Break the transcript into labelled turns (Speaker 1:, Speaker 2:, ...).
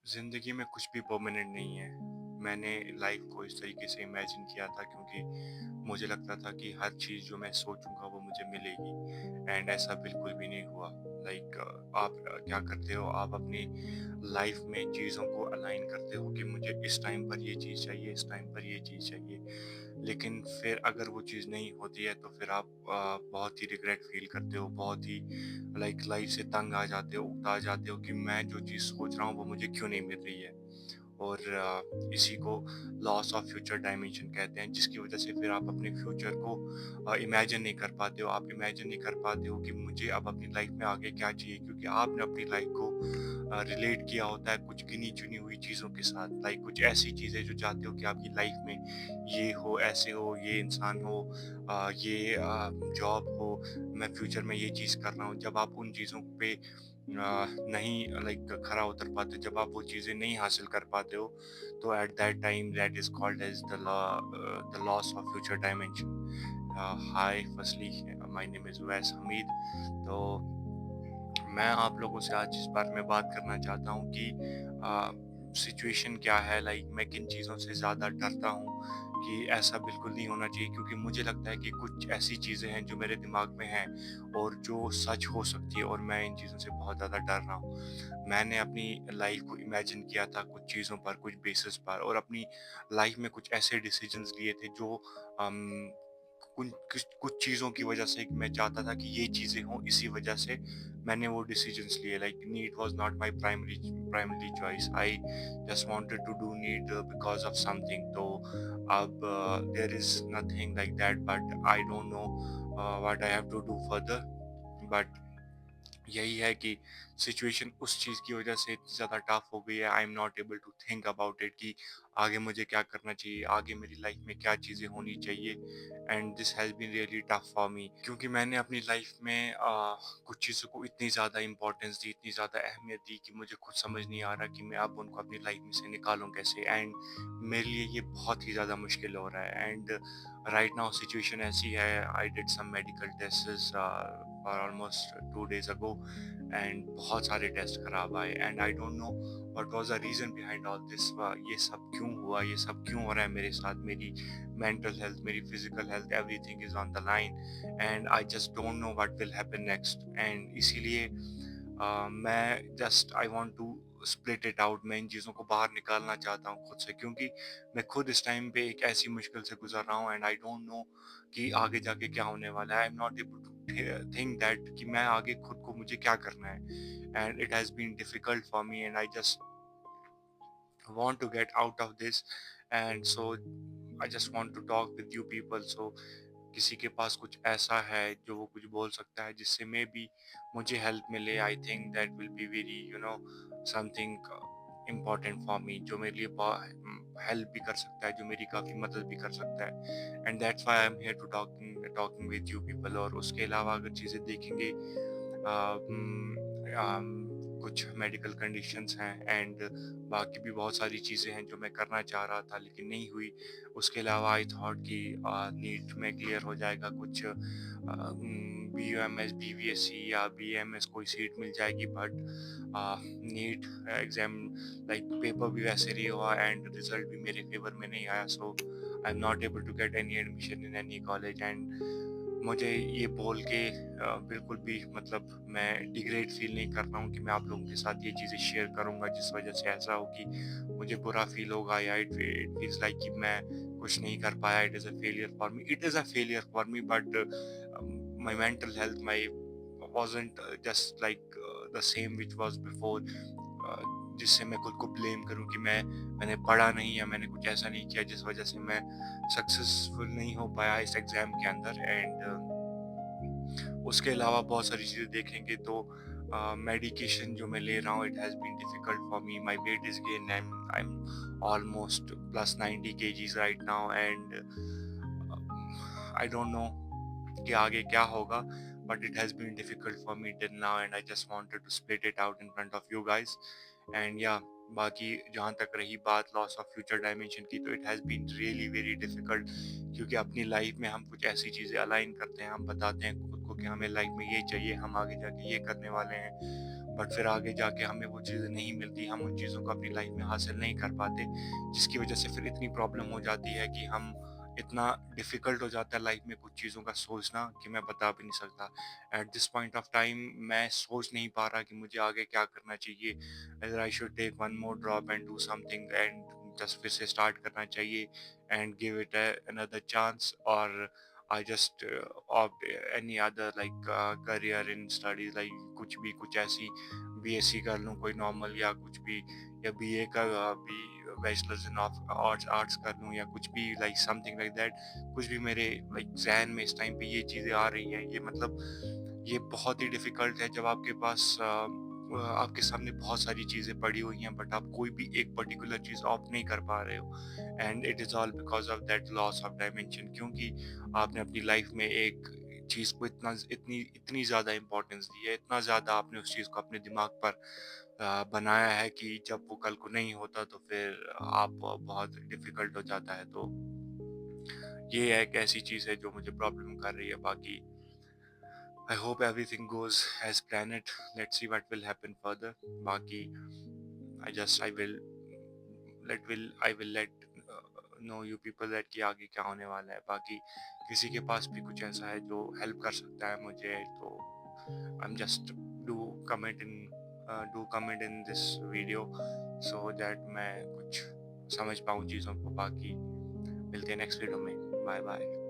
Speaker 1: ज़िंदगी में कुछ भी परमानेंट नहीं है। मैंने लाइफ़ को इस तरीके से इमेजिन किया था क्योंकि मुझे लगता था कि हर चीज़ जो मैं सोचूँगा वो मुझे मिलेगी एंड ऐसा बिल्कुल भी नहीं हुआ। लाइक आप क्या करते हो, आप अपनी लाइफ़ में चीज़ों को अलाइन करते हो कि मुझे इस टाइम पर ये चीज़ चाहिए, इस टाइम पर ये चीज़ चाहिए। लेकिन फिर अगर वो चीज़ नहीं होती है तो फिर आप बहुत ही रिग्रेट फ़ील करते हो, बहुत ही लाइक लाइफ़ से तंग आ जाते हो, उकता जाते हो कि मैं जो चीज़ सोच रहा हूँ वो मुझे क्यों नहीं मिल रही है। और इसी को लॉस ऑफ फ्यूचर डायमेंशन कहते हैं, जिसकी वजह से फिर आप अपने फ्यूचर को इमेजिन नहीं कर पाते हो। आप इमेजिन नहीं कर पाते हो कि मुझे अब अपनी लाइफ में आगे क्या चाहिए, क्योंकि आपने अपनी लाइफ को रिलेट किया होता है कुछ गिनी चुनी हुई चीज़ों के साथ। लाइक कुछ ऐसी चीज़ें जो चाहते हो कि आपकी लाइफ में ये हो, ऐसे हो, ये इंसान हो, ये जॉब हो, मैं फ्यूचर में ये चीज़ कर रहा हूँ। जब आप उन चीज़ों पे नहीं लाइक खरा उतर पाते, जब आप वो चीज़ें नहीं हासिल कर पाते हो, तो at that time that is called as the loss of future dimension. Hi firstly, my name is Uwais Hameed. तो मैं आप लोगों से आज इस बारे में बात करना चाहता हूँ कि सिचुएशन क्या है, लाइक मैं किन चीज़ों से ज़्यादा डरता हूँ कि ऐसा बिल्कुल नहीं होना चाहिए, क्योंकि मुझे लगता है कि कुछ ऐसी चीज़ें हैं जो मेरे दिमाग में हैं और जो सच हो सकती है, और मैं इन चीज़ों से बहुत ज़्यादा डर रहा हूँ। मैंने अपनी लाइफ को इमेजिन किया था कुछ चीज़ों पर, कुछ बेसिस पर, और अपनी लाइफ में कुछ ऐसे डिसीजंस लिए थे जो अम, कुछ कुछ चीज़ों की वजह से मैं चाहता था कि ये चीज़ें हों, इसी वजह से मैंने वो डिसीजंस लिए। Like NEET was not my primary choice, I just wanted to do NEET because of something. तो अब there is nothing like that, but I don't know what I have to do further. But यही है कि situation उस चीज़ की वजह से इतनी ज़्यादा टफ हो गई है, I am not able to think about it कि आगे मुझे क्या करना चाहिए, आगे मेरी लाइफ में क्या चीज़ें होनी चाहिए। And this has been really tough for me, क्योंकि मैंने अपनी लाइफ में कुछ चीज़ों को इतनी ज़्यादा इंपॉर्टेंस दी, इतनी ज़्यादा अहमियत दी कि मुझे खुद समझ नहीं आ रहा कि मैं अब उनको अपनी लाइफ में से निकालूं कैसे। एंड मेरे लिए ये बहुत ही ज़्यादा मुश्किल हो रहा है। एंड राइट नाउ सिचुएशन ऐसी है, I did some medical test for almost 2 days ago, and बहुत सारे टेस्ट खराब आए, and I don't know what was the reason behind all this. ये सब क्यों हुआ, ये सब क्यों हो रहा है मेरे साथ। मेरी मेंटल हेल्थ, मेरी physical health, everything is on the line, and I just don't know what will happen next. And इसीलिए मैं just I want to split it out. मैं इन चीज़ों को बाहर निकालना चाहता हूँ खुद से, क्योंकि मैं खुद इस टाइम पे एक ऐसी मुश्किल से गुजर रहा हूँ, एंड आई डोंट नो कि आगे जाके क्या होने वाला है। I am not able to think that कि मैं आगे खुद को मुझे क्या करना है। And it has been difficult for me, and I just want to get out of this, and so I just want to talk with you people, so किसी के पास कुछ ऐसा है जो वो कुछ बोल सकता है जिससे मे बी मुझे हेल्प मिले, I think that will be very something important for me, जो मेरे लिए हेल्प भी कर सकता है, जो मेरी काफ़ी मदद भी कर सकता है। And that's why I am here to talking talking with you people. और उसके अलावा अगर चीज़ें देखेंगे, कुछ मेडिकल कंडीशंस हैं, एंड बाकी भी बहुत सारी चीज़ें हैं जो मैं करना चाह रहा था लेकिन नहीं हुई। उसके अलावा आई थॉट कि नीट में क्लियर हो जाएगा, कुछ B U M S B V S C या बी एम एस कोई सीट मिल जाएगी, but NEET exam like paper भी वैसे नहीं हुआ, एंड रिजल्ट भी मेरे फेवर में नहीं आया। So I am not able to get any admission in any college. And मुझे ये बोल के बिल्कुल भी मतलब मैं डिग्रेड फील नहीं कर रहा हूँ कि मैं आप लोगों के साथ ये चीज़ें शेयर करूँगा जिस वजह से ऐसा हो कि मुझे बुरा फील होगा, या इट फील्स लाइक कि मैं कुछ नहीं कर पाया। It is a failure for me, it is a failure for me, but my mental health, my wasn't just like the same which was before, जिससे मैं खुद को ब्लेम करूं कि मैंने पढ़ा नहीं, या मैंने कुछ ऐसा नहीं किया जिस वजह से मैं सक्सेसफुल नहीं हो पाया इस एग्जाम के अंदर। एंड उसके अलावा बहुत सारी चीज़ें देखेंगे तो मेडिकेशन जो मैं ले रहा हूँ, it has been difficult for me. My weight is gain, I am almost plus 90 kgs right now, and I don't know कि आगे क्या होगा, but it has been difficult for me till now, and I just wanted to split it out in front of you guys. And yeah, बाकी जहाँ तक रही बात loss of future dimension की, तो it has been really very difficult, क्योंकि अपनी life में हम कुछ ऐसी चीज़ें अलाइन करते हैं, हम बताते हैं खुद को कि हमें लाइफ में ये चाहिए, हम आगे जाके ये करने वाले हैं, बट फिर आगे जाके हमें वो चीज़ें नहीं मिलती, हम उन चीज़ों को अपनी लाइफ में हासिल नहीं कर पाते, जिसकी वजह से फिर इतनी प्रॉब्लम हो जाती है कि हम इतना डिफ़िकल्ट हो जाता है लाइफ में कुछ चीज़ों का सोचना कि मैं बता भी नहीं सकता। At this point of time मैं सोच नहीं पा रहा कि मुझे आगे क्या करना चाहिए, whether I should take one more drop and do something and just फिर से स्टार्ट करना चाहिए and give it another chance, और I just opt any other like career in studies, like कुछ ऐसी बीएससी कर लूँ कोई नॉर्मल, या कुछ भी, या बीए का भी बैचलर्स इन आर्ट्स आर्ट्स कर लूँ, या कुछ भी लाइक समथिंग लाइक दैट। कुछ भी मेरे लाइक जहन में इस टाइम पे ये चीज़ें आ रही हैं, ये मतलब ये बहुत ही डिफिकल्ट है जब आपके पास आपके सामने बहुत सारी चीज़ें पड़ी हुई हैं, बट आप कोई भी एक पर्टिकुलर चीज़ ऑप्ट नहीं कर पा रहे हो, and it is all because of that loss of dimension, क्योंकि आपने अपनी लाइफ में एक चीज़ को इतनी इतनी ज़्यादा इम्पोर्टेंस दी है, इतना ज़्यादा आपने उस चीज़ को अपने दिमाग पर बनाया है कि जब वो कल को नहीं होता तो फिर आप बहुत डिफिकल्ट हो जाता है। तो ये एक ऐसी चीज़ है जो मुझे प्रॉब्लम कर रही है। बाकी I hope everything goes as planned. Let's see what will happen further. Baki, I will let know you people that कि आगे क्या होने वाला है। बाकी किसी के पास भी कुछ ऐसा है जो हेल्प कर सकता है मुझे, तो I'm just do comment in do comment in this video so that मैं कुछ समझ पाऊँ चीज़ों को। बाकी मिलते हैं नेक्स्ट वीडियो में। Bye bye.